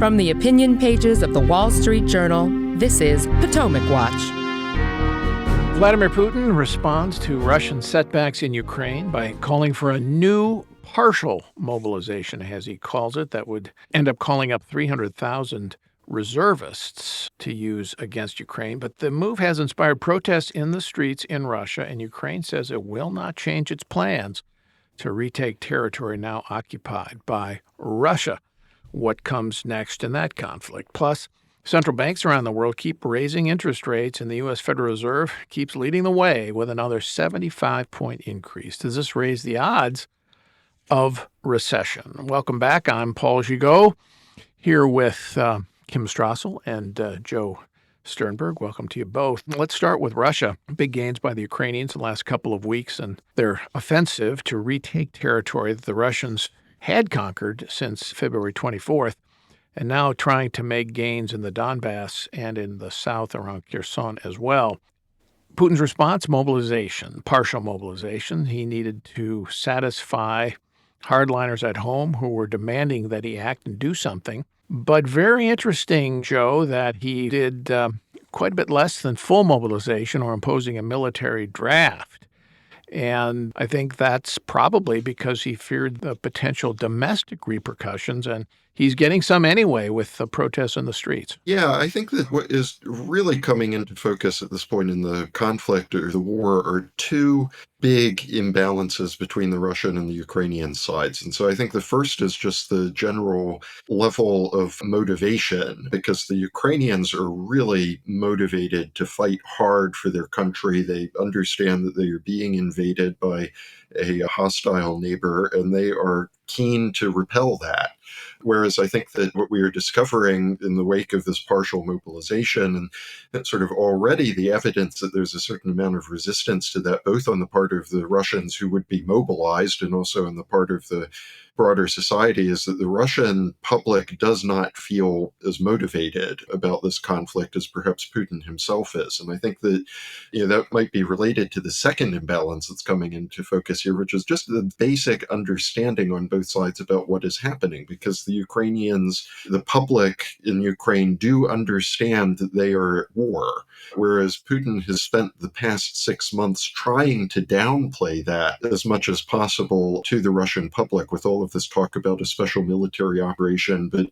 From the opinion pages of the Wall Street Journal, this is Potomac Watch. Vladimir Putin responds to Russian setbacks in Ukraine by calling for a new partial mobilization, as he calls it, that would end up calling up 300,000 reservists to use against Ukraine. But the move has inspired protests in the streets in Russia, and Ukraine says it will not change its plans to retake territory now occupied by Russia. What comes next in that conflict? Plus, central banks around the world keep raising interest rates, and the U.S. Federal Reserve keeps leading the way with another 75-point increase. Does this raise the odds of recession? Welcome back. I'm Paul Gigot, here with Kim Strassel and Joe Sternberg. Welcome to you both. Let's start with Russia. Big gains by the Ukrainians in the last couple of weeks, and their offensive to retake territory that the Russians had conquered since February 24th, and now trying to make gains in the Donbass and in the south around Kherson as well. Putin's response, mobilization, partial mobilization. He needed to satisfy hardliners at home who were demanding that he act and do something. But very interesting, Joe, that he did quite a bit less than full mobilization or imposing a military draft. And I think that's probably because he feared the potential domestic repercussions, and he's getting some anyway with the protests in the streets. Yeah, I think that what is really coming into focus at this point in the conflict or the war are two big imbalances between the Russian and the Ukrainian sides. And so I think the first is just the general level of motivation, because the Ukrainians are really motivated to fight hard for their country. They understand that they are being invaded by a hostile neighbor, and they are keen to repel that. Whereas I think that what we are discovering in the wake of this partial mobilization, and that sort of already the evidence that there's a certain amount of resistance to that, both on the part of the Russians who would be mobilized and also on the part of the broader society, is that the Russian public does not feel as motivated about this conflict as perhaps Putin himself is. And I think that, that might be related to the second imbalance that's coming into focus here, which is just the basic understanding on both sides about what is happening, because the Ukrainians, the public in Ukraine, do understand that they are at war, whereas Putin has spent the past 6 months trying to downplay that as much as possible to the Russian public, with all of this talk about a special military operation, but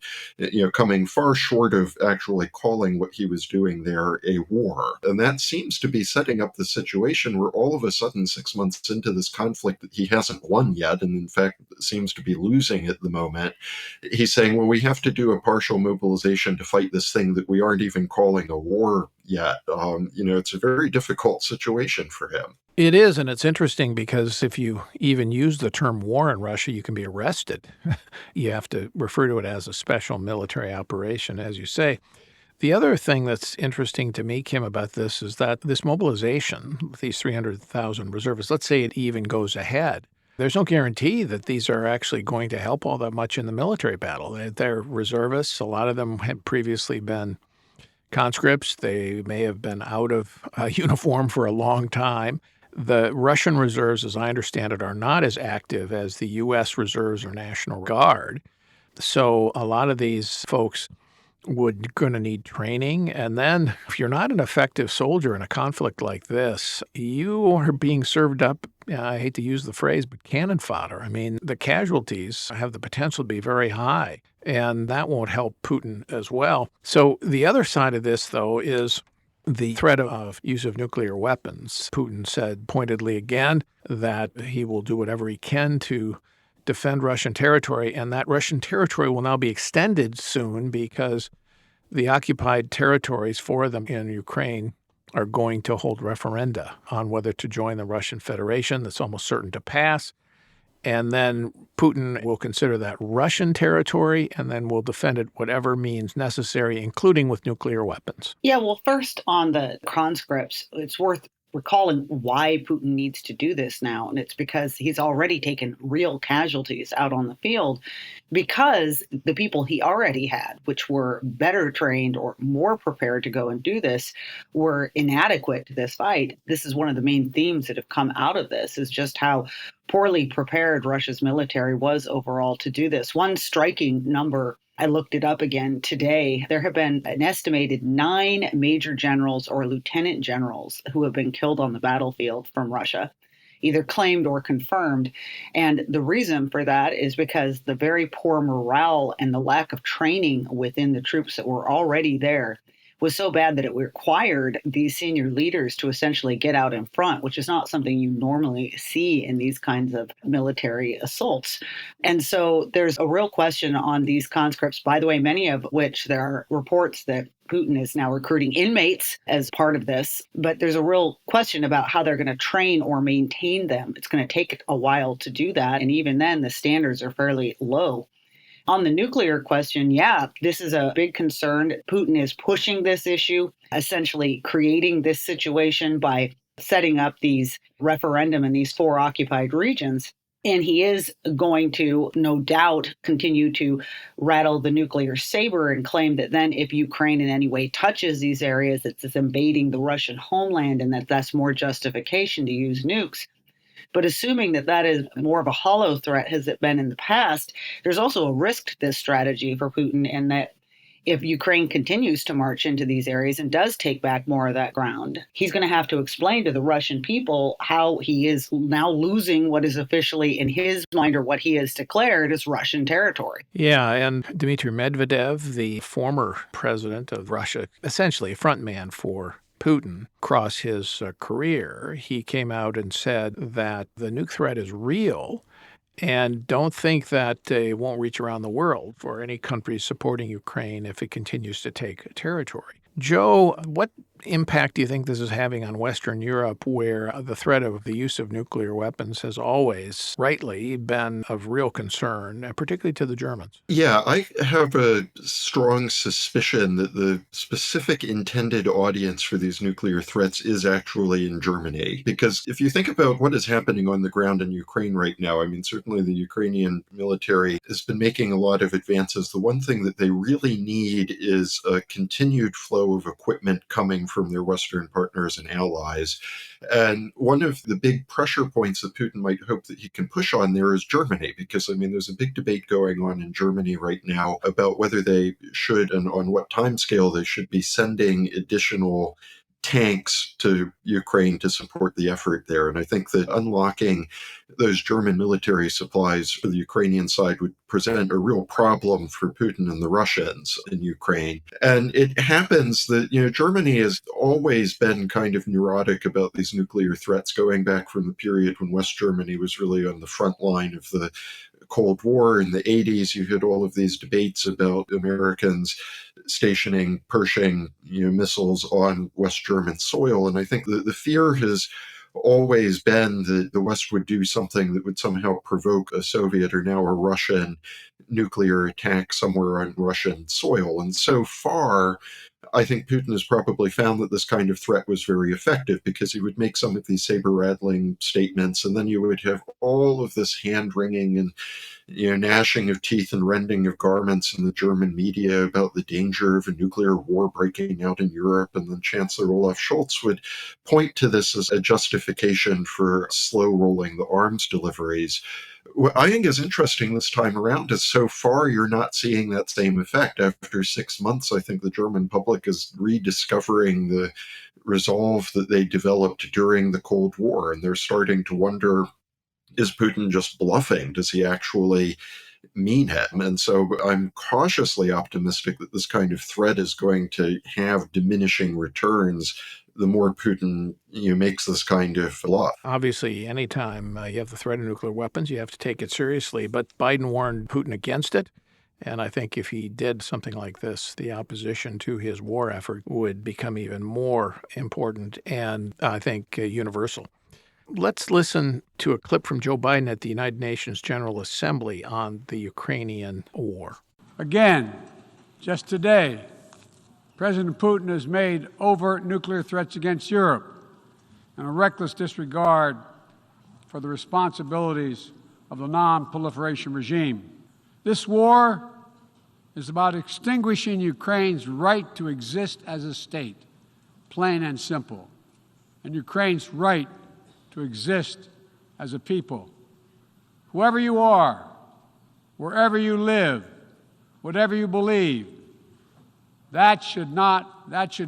coming far short of actually calling what he was doing there a war. And that seems to be setting up the situation where all of a sudden, 6 months into this conflict that he hasn't won yet, and in fact seems to be losing at the moment, he's saying, well, we have to do a partial mobilization to fight this thing that we aren't even calling a war yet. It's a very difficult situation for him. It is, and it's interesting because if you even use the term war in Russia, you can be arrested. You have to refer to it as a special military operation, as you say. The other thing that's interesting to me, Kim, about this is that this mobilization, these 300,000 reservists, let's say it even goes ahead, there's no guarantee that these are actually going to help all that much in the military battle. They're reservists. A lot of them had previously been conscripts. They may have been out of uniform for a long time. The Russian reserves, as I understand it, are not as active as the U.S. reserves or National Guard. So a lot of these folks would going to need training. And then if you're not an effective soldier in a conflict like this, you are being served up, I hate to use the phrase, but cannon fodder. I mean, the casualties have the potential to be very high, and that won't help Putin as well. So the other side of this, though, is the threat of use of nuclear weapons. Putin said pointedly again that he will do whatever he can to defend Russian territory, and that Russian territory will now be extended soon because the occupied territories, 4 of them in Ukraine, are going to hold referenda on whether to join the Russian Federation. That's almost certain to pass. And then Putin will consider that Russian territory and then will defend it whatever means necessary, including with nuclear weapons. Yeah, well, first on the conscripts, it's worth recalling why Putin needs to do this now. And it's because he's already taken real casualties out on the field, because the people he already had, which were better trained or more prepared to go and do this, were inadequate to this fight. This is one of the main themes that have come out of this, is just how poorly prepared Russia's military was overall to do this. One striking number I looked it up again today. There have been an estimated 9 major generals or lieutenant generals who have been killed on the battlefield from Russia, either claimed or confirmed. And the reason for that is because the very poor morale and the lack of training within the troops that were already there was so bad that it required these senior leaders to essentially get out in front, which is not something you normally see in these kinds of military assaults. And so there's a real question on these conscripts, by the way, many of which there are reports that Putin is now recruiting inmates as part of this, but there's a real question about how they're going to train or maintain them. It's going to take a while to do that. And even then, the standards are fairly low. On the nuclear question, yeah, this is a big concern. Putin is pushing this issue, essentially creating this situation by setting up these referendum in these 4 occupied regions. And he is going to, no doubt, continue to rattle the nuclear saber and claim that then if Ukraine in any way touches these areas, it's invading the Russian homeland and that that's more justification to use nukes. But assuming that that is more of a hollow threat as it been in the past, there's also a risk to this strategy for Putin, and that if Ukraine continues to march into these areas and does take back more of that ground, he's going to have to explain to the Russian people how he is now losing what is officially in his mind, or what he has declared as Russian territory. Yeah, and Dmitry Medvedev, the former president of Russia, essentially a front man for Putin across his career, he came out and said that the nuke threat is real, and don't think that it won't reach around the world for any country supporting Ukraine if it continues to take territory. Joe, what impact do you think this is having on Western Europe, where the threat of the use of nuclear weapons has always, rightly, been of real concern, particularly to the Germans? Yeah, I have a strong suspicion that the specific intended audience for these nuclear threats is actually in Germany. Because if you think about what is happening on the ground in Ukraine right now, I mean, certainly the Ukrainian military has been making a lot of advances. The one thing that they really need is a continued flow of equipment coming from their Western partners and allies. And one of the big pressure points that Putin might hope that he can push on there is Germany, because, I mean, there's a big debate going on in Germany right now about whether they should and on what timescale they should be sending additional tanks to Ukraine to support the effort there. And I think that unlocking those German military supplies for the Ukrainian side would present a real problem for Putin and the Russians in Ukraine. And it happens that, Germany has always been kind of neurotic about these nuclear threats, going back from the period when West Germany was really on the front line of the Cold War. In the 80s, you had all of these debates about Americans stationing Pershing missiles on West German soil. And I think the fear has always been that the West would do something that would somehow provoke a Soviet or now a Russian nuclear attack somewhere on Russian soil. And so far, I think Putin has probably found that this kind of threat was very effective, because he would make some of these saber-rattling statements, and then you would have all of this hand-wringing and gnashing of teeth and rending of garments in the German media about the danger of a nuclear war breaking out in Europe, and then Chancellor Olaf Scholz would point to this as a justification for slow-rolling the arms deliveries. What I think is interesting this time around is so far you're not seeing that same effect. After 6 months, I think the German public is rediscovering the resolve that they developed during the Cold War, and they're starting to wonder, is Putin just bluffing? Does he actually mean it? And so I'm cautiously optimistic that this kind of threat is going to have diminishing returns the more Putin makes this kind of bluff. Obviously, anytime you have the threat of nuclear weapons, you have to take it seriously. But Biden warned Putin against it. And I think if he did something like this, the opposition to his war effort would become even more important and, I think, universal. Let's listen to a clip from Joe Biden at the United Nations General Assembly on the Ukrainian war. Again, just today, President Putin has made overt nuclear threats against Europe and a reckless disregard for the responsibilities of the non-proliferation regime. This war is about extinguishing Ukraine's right to exist as a state, plain and simple, and Ukraine's right to exist as a people. Whoever you are, wherever you live, whatever you believe, that should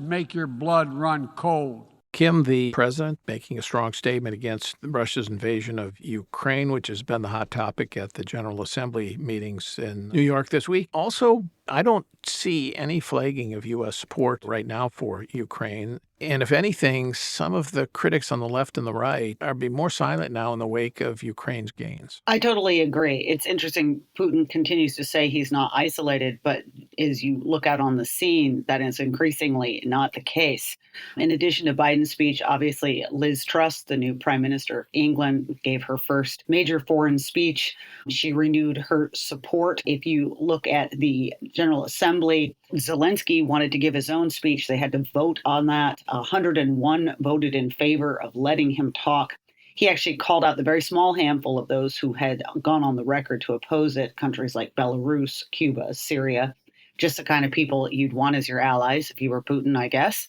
make your blood run cold. Kim, the president, making a strong statement against Russia's invasion of Ukraine, which has been the hot topic at the General Assembly meetings in New York this week. Also, I don't see any flagging of U.S. support right now for Ukraine. And if anything, some of the critics on the left and the right are being more silent now in the wake of Ukraine's gains. I totally agree. It's interesting. Putin continues to say he's not isolated, but as you look out on the scene, that is increasingly not the case. In addition to Biden's speech, obviously, Liz Truss, the new Prime Minister of England, gave her first major foreign speech. She renewed her support. If you look at the General Assembly, Zelensky wanted to give his own speech. They had to vote on that. 101 voted in favor of letting him talk. He actually called out the very small handful of those who had gone on the record to oppose it, countries like Belarus, Cuba, Syria, just the kind of people you'd want as your allies if you were Putin, I guess.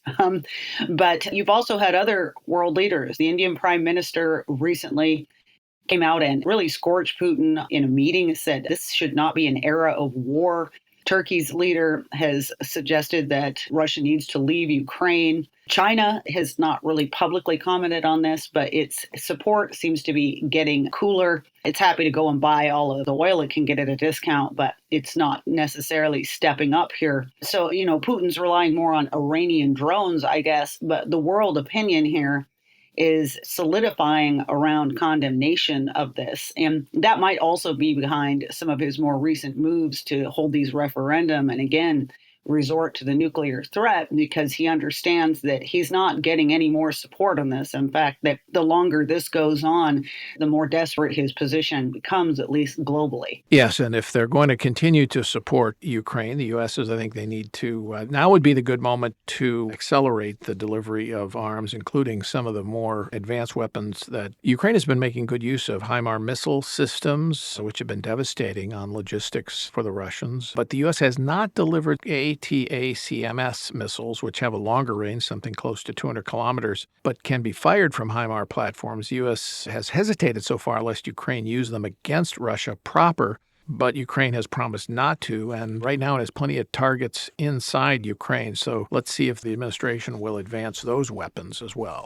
But you've also had other world leaders. The Indian Prime Minister recently came out and really scorched Putin in a meeting, said this should not be an era of war. Turkey's leader has suggested that Russia needs to leave Ukraine. China has not really publicly commented on this, but its support seems to be getting cooler. It's happy to go and buy all of the oil it can get at a discount, but it's not necessarily stepping up here. So, Putin's relying more on Iranian drones, I guess, but the world opinion here is solidifying around condemnation of this. And that might also be behind some of his more recent moves to hold these referendum and again resort to the nuclear threat, because he understands that he's not getting any more support on this. In fact, that the longer this goes on, the more desperate his position becomes, at least globally. Yes, and if they're going to continue to support Ukraine, the U.S. says I think they need to, now would be the good moment to accelerate the delivery of arms, including some of the more advanced weapons that Ukraine has been making good use of, HIMARS missile systems, which have been devastating on logistics for the Russians. But the U.S. has not delivered ATACMS missiles, which have a longer range, something close to 200 kilometers, but can be fired from HIMARS platforms. The U.S. has hesitated so far lest Ukraine use them against Russia proper, but Ukraine has promised not to, and right now it has plenty of targets inside Ukraine. So let's see if the administration will advance those weapons as well.